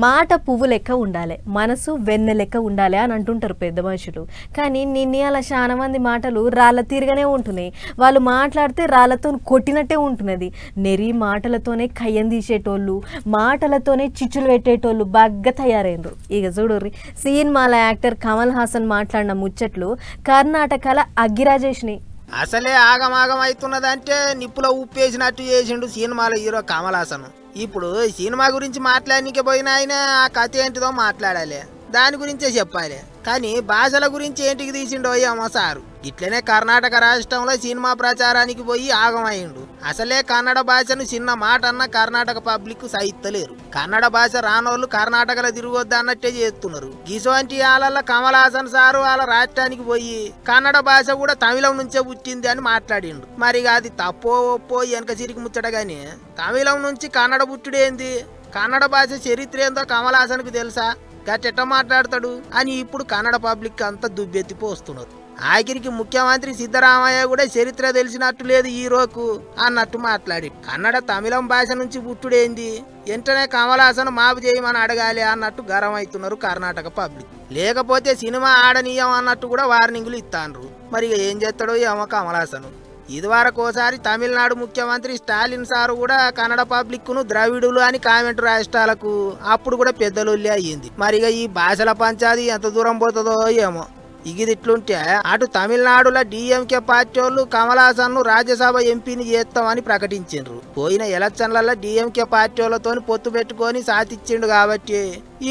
మాట పువ్వు లెక్క ఉండాలి, మనసు వెన్నె లెక్క ఉండాలి అని అంటుంటారు పెద్ద మనుషులు. కానీ నిన్న అలా చాలా మంది మాటలు రాళ్ళ తీరుగానే ఉంటున్నాయి. వాళ్ళు మాట్లాడితే రాళ్ళతో కొట్టినట్టే ఉంటున్నది. నెరి మాటలతోనే కయ్యం తీసేటోళ్ళు, మాటలతోనే చిచ్చులు పెట్టేటోళ్ళు బాగా తయారైండ్రు. ఇక చూడుర్రి, సినిమాల యాక్టర్ కమల్ హాసన్ మాట్లాడిన ముచ్చట్లు కర్ణాటకల అగ్గిరాజేష్ని. అసలే ఆగమాగం అవుతున్నదంటే నిప్పులో ఉప్పేసినట్టు చేసిండు సినిమాలో హీరో కమల్ హాసన్. ఇప్పుడు సినిమా గురించి మాట్లాడనీకే పోయినా ఆయన ఆ కథ ఏంటిదో మాట్లాడాలి, దాని గురించే చెప్పాలి. కానీ భాషల గురించి ఏంటికి తీసిండో ఏమో సారు. ఇట్లనే కర్ణాటక రాష్ట్రంలో సినిమా ప్రచారానికి పోయి ఆగమైండు. అసలే కన్నడ భాషను చిన్న మాట అన్న కర్ణాటక పబ్లిక్ సహిత్తలేరు. కన్నడ భాష రానోళ్ళు కర్ణాటకలో తిరగొద్దు అన్నట్టే చేస్తున్నారు. గిసోంటి వాళ్ళ కమల్ హాసన్ సారు వాళ్ళ రాష్ట్రానికి పోయి కన్నడ భాష కూడా తమిళం నుంచే పుట్టింది అని మాట్లాడిండు. మరి అది తప్పో ఒప్పో వెనక చిరికి ముచ్చటగాని తమిళం నుంచి కన్నడ పుట్టుడేంది, కన్నడ భాష చరిత్ర ఏందో కమల్ హాసన్కు తెలుసా, గట్టెట్ట మాట్లాడతాడు అని ఇప్పుడు కన్నడ పబ్లిక్ అంతా దుబ్బెత్తిపోస్తున్నారు. ఆఖరికి ముఖ్యమంత్రి సిద్ధరామయ్య కూడా చరిత్ర తెలిసినట్టు లేదు హీరోకు అన్నట్టు మాట్లాడి కన్నడ తమిళం భాష నుంచి పుట్టుడేంది, వెంటనే కమల్ హాసన్ మాపు చేయమని అడగాలి అన్నట్టు గరం అవుతున్నారు కర్ణాటక పబ్లిక్. లేకపోతే సినిమా ఆడనీయం అన్నట్టు కూడా వార్నింగులు ఇస్తాండ్రు. మరి ఏం చేస్తాడో ఏమో కమల్ హాసన్. ఇదివరకోసారి తమిళనాడు ముఖ్యమంత్రి స్టాలిన్ సారు కూడా కన్నడ పబ్లిక్ ను ద్రవిడులు అని కామెంట్ రాష్ట్రాలకు అప్పుడు కూడా పెద్దలొల్లి అయ్యింది. మరిగా ఈ భాషల పంచాది ఎంత దూరం పోతుందో ఏమో. ఇగిదిట్లుంటే అటు తమిళనాడులో డిఎంకే పార్టీ వాళ్ళు కమల్ హాసన్ ను రాజ్యసభ ఎంపీని చేస్తామని ప్రకటించిండ్రు. పోయిన ఎలక్షన్లలో డిఎంకే పార్టీ వాళ్ళతో పొత్తు పెట్టుకొని సాధించిండు కాబట్టి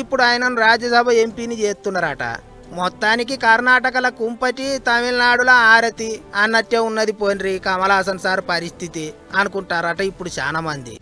ఇప్పుడు ఆయనను రాజ్యసభ ఎంపీని చేస్తున్నారట. మొత్తానికి కర్ణాటకల కుంపటి, తమిళనాడుల ఆరతి అన్నట్టే ఉన్నది పోన్రి కమల్ హాసన్ సార్ పరిస్థితి అనుకుంటారట ఇప్పుడు చాలా మంది.